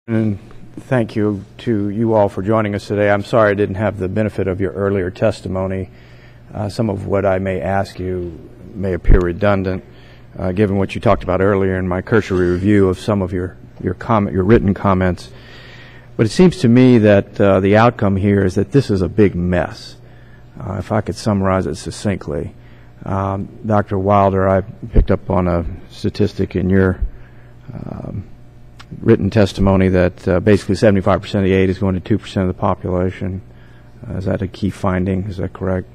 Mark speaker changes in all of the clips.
Speaker 1: And thank you to you all for joining us today. I'm sorry I didn't have the benefit of your earlier testimony. Some of what I may ask you may appear redundant, given what you talked about earlier in my cursory review of some of your written comments. But it seems to me that the outcome here is that this is a big mess. If I could summarize it succinctly, Dr. Wilder, I picked up on a statistic in your written testimony that basically 75% of the aid is going to 2% of the population. Is that a key finding? Is that correct?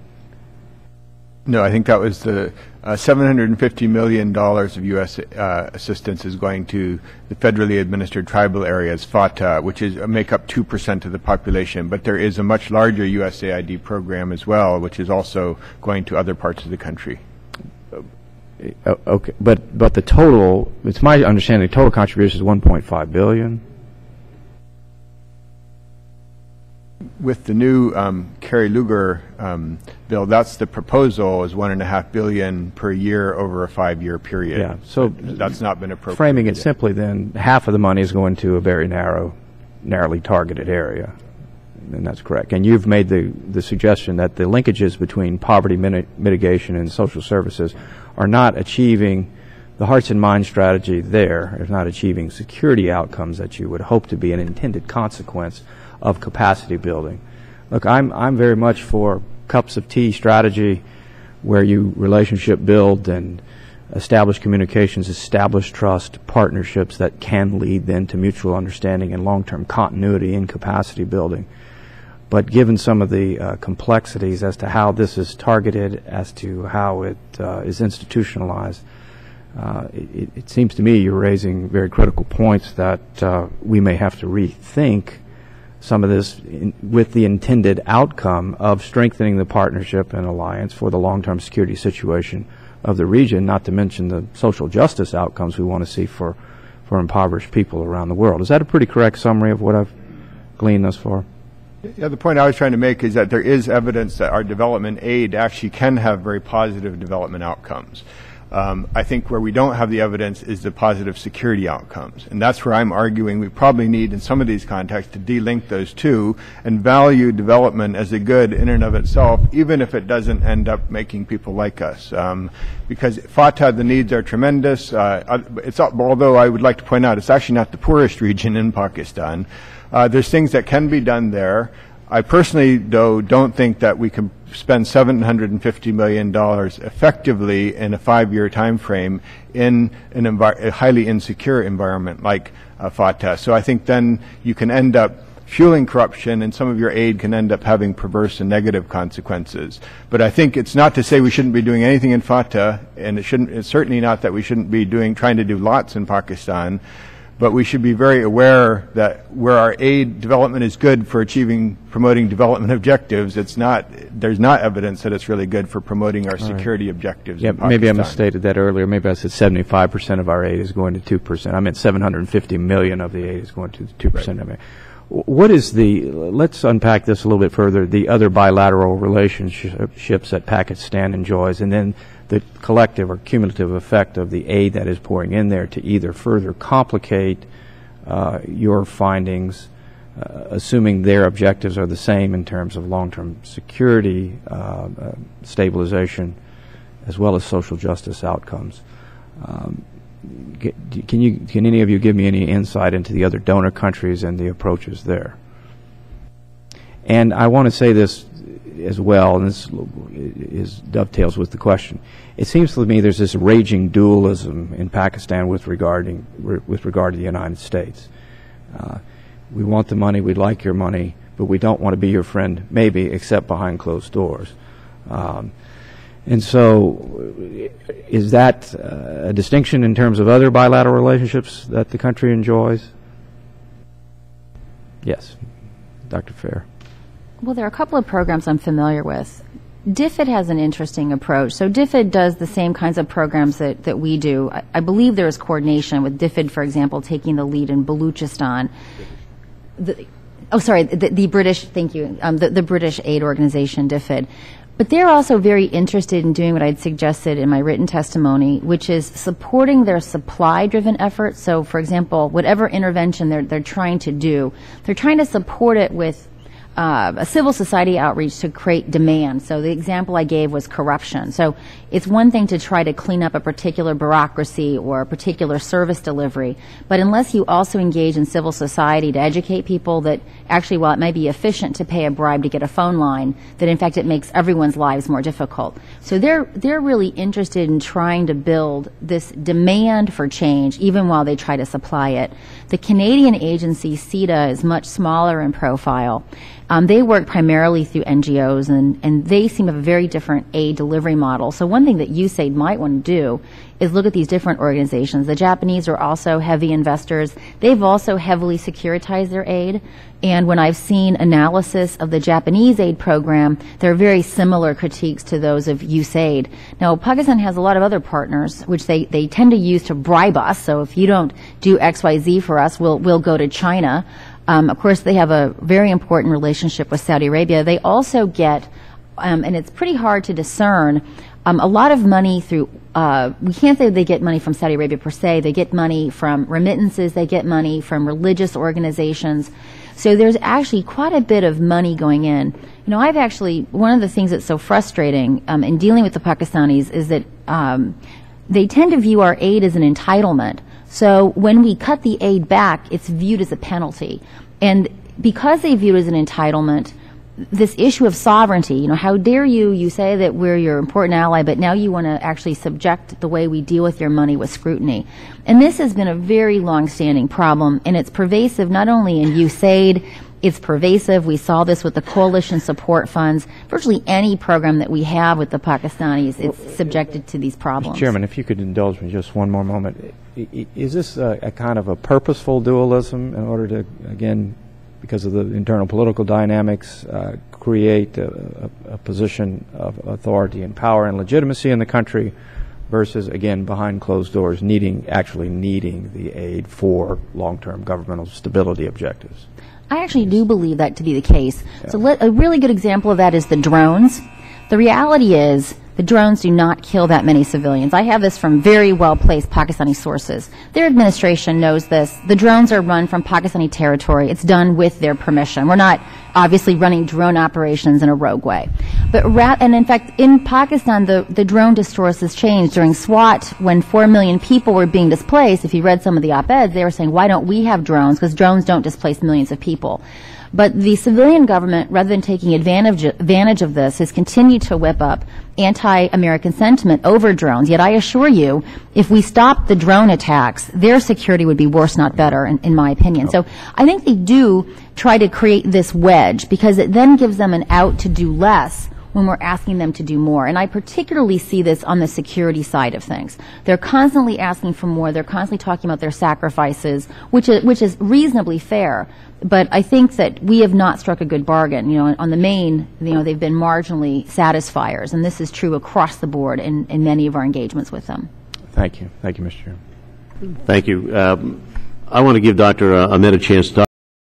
Speaker 2: No, I think that was the $750 million of U.S. assistance is going to the federally administered tribal areas, FATA, which is make up 2% of the population. But there is a much larger USAID program as well, which is also going to other parts of the country.
Speaker 1: Okay, but the total, it's my understanding, the total contribution is $1.5 billion.
Speaker 2: With the new Kerry Lugar bill, that's the proposal is $1.5 billion per year over a 5-year period.
Speaker 1: Yeah, so
Speaker 2: that's not been appropriated.
Speaker 1: Framing it simply, then half of the money is going to a very narrowly targeted area, and that's correct. And you've made the suggestion that the linkages between poverty mitigation and social services are not achieving the hearts and minds strategy there, is not achieving security outcomes that you would hope to be an intended consequence of capacity building. Look, I'm very much for cups of tea strategy where you relationship build and establish communications, establish trust, partnerships that can lead then to mutual understanding and long-term continuity in capacity building. But given some of the complexities as to how this is targeted, as to how it is institutionalized, it seems to me you're raising very critical points that we may have to rethink some of this with the intended outcome of strengthening the partnership and alliance for the long-term security situation of the region, not to mention the social justice outcomes we want to see for impoverished people around the world. Is that a pretty correct summary of what I've gleaned thus far?
Speaker 2: Yeah, the point I was trying to make is that there is evidence that our development aid actually can have very positive development outcomes. I think where we don't have the evidence is the positive security outcomes. And that's where I'm arguing we probably need, in some of these contexts, to de-link those two and value development as a good in and of itself, even if it doesn't end up making people like us. Because FATA, the needs are tremendous. Although I would like to point out, it's actually not the poorest region in Pakistan. There's things that can be done there. I personally, though, don't think that we can spend $750 million effectively in a 5-year time frame in a highly insecure environment like FATA. So I think then you can end up fueling corruption, and some of your aid can end up having perverse and negative consequences. But I think it's not to say we shouldn't be doing anything in FATA, and it's certainly not that we shouldn't be trying to do lots in Pakistan. But we should be very aware that where our aid development is good for promoting development objectives, there's not evidence that it's really good for promoting our security objectives in Pakistan.
Speaker 1: Maybe I misstated that earlier. Maybe I said 75% of our aid is going to 2%. I meant $750 million of the aid is going to 2% of it. What is let's unpack this a little bit further, the other bilateral relationships that Pakistan enjoys, and then the collective or cumulative effect of the aid that is pouring in there to either further complicate your findings, assuming their objectives are the same in terms of long-term security, stabilization, as well as social justice outcomes. Can any of you give me any insight into the other donor countries and the approaches there? And I want to say this as well, and this dovetails with the question. It seems to me there's this raging dualism in Pakistan with regard to the United States. We want the money, we'd like your money, but we don't want to be your friend, maybe, except behind closed doors. And so is that a distinction in terms of other bilateral relationships that the country enjoys? Yes. Dr. Fair.
Speaker 3: Well, there are a couple of programs I'm familiar with. DFID has an interesting approach. So DFID does the same kinds of programs that we do. I believe there is coordination with DFID, for example, taking the lead in Baluchistan. The British, thank you, the British aid organization, DFID. But they're also very interested in doing what I'd suggested in my written testimony, which is supporting their supply-driven efforts. So, for example, whatever intervention they're trying to do, they're trying to support it with a civil society outreach to create demand. So the example I gave was corruption. So it's one thing to try to clean up a particular bureaucracy or a particular service delivery, but unless you also engage in civil society to educate people that actually, while it may be efficient to pay a bribe to get a phone line, that in fact it makes everyone's lives more difficult. So they're really interested in trying to build this demand for change, even while they try to supply it. The Canadian agency, CETA, is much smaller in profile. They work primarily through NGOs, and they seem to have a very different aid delivery model. So one thing that USAID might want to do is look at these different organizations. The Japanese are also heavy investors. They've also heavily securitized their aid. And when I've seen analysis of the Japanese aid program, there are very similar critiques to those of USAID. Now, Pakistan has a lot of other partners, which they tend to use to bribe us. So if you don't do XYZ for us, we'll go to China. Of course, they have a very important relationship with Saudi Arabia. They also get, and it's pretty hard to discern, a lot of money through, we can't say they get money from Saudi Arabia per se. They get money from remittances. They get money from religious organizations. So there's actually quite a bit of money going in. You know, I've actually, one of the things that's so frustrating in dealing with the Pakistanis is that they tend to view our aid as an entitlement. So when we cut the aid back, it's viewed as a penalty. And because they view it as an entitlement, this issue of sovereignty, you know, how dare you say that we're your important ally, but now you want to actually subject the way we deal with your money with scrutiny. And this has been a very long-standing problem, and it's pervasive not only in USAID, it's pervasive. We saw this with the coalition support funds. Virtually any program that we have with the Pakistanis, it's subjected to these problems.
Speaker 1: Mr. Chairman, if you could indulge me just one more moment. Is this a kind of a purposeful dualism in order to, again, because of the internal political dynamics, create a position of authority and power and legitimacy in the country versus, again, behind closed doors, actually needing the aid for long-term governmental stability objectives?
Speaker 3: I actually do believe that to be the case. Yeah. So a really good example of that is the drones. The reality is the drones do not kill that many civilians. I have this from very well-placed Pakistani sources. Their administration knows this. The drones are run from Pakistani territory. It's done with their permission. We're not obviously running drone operations in a rogue way. And in fact, in Pakistan, the drone discourse has changed. During SWAT, when 4 million people were being displaced, if you read some of the op-eds, they were saying, why don't we have drones? Because drones don't displace millions of people. But the civilian government, rather than taking advantage of this, has continued to whip up anti-American sentiment over drones. Yet I assure you, if we stopped the drone attacks, their security would be worse, not better, in my opinion. So I think they do try to create this wedge because it then gives them an out to do less when we're asking them to do more. And I particularly see this on the security side of things. They're constantly asking for more. They're constantly talking about their sacrifices, which is reasonably fair. But I think that we have not struck a good bargain. You know, on the main, you know, they've been marginally satisfiers, and this is true across the board in many of our engagements with them.
Speaker 1: Thank you. Thank you, Mr. Chairman.
Speaker 4: Thank you. I want to give Dr. Ahmed a chance to talk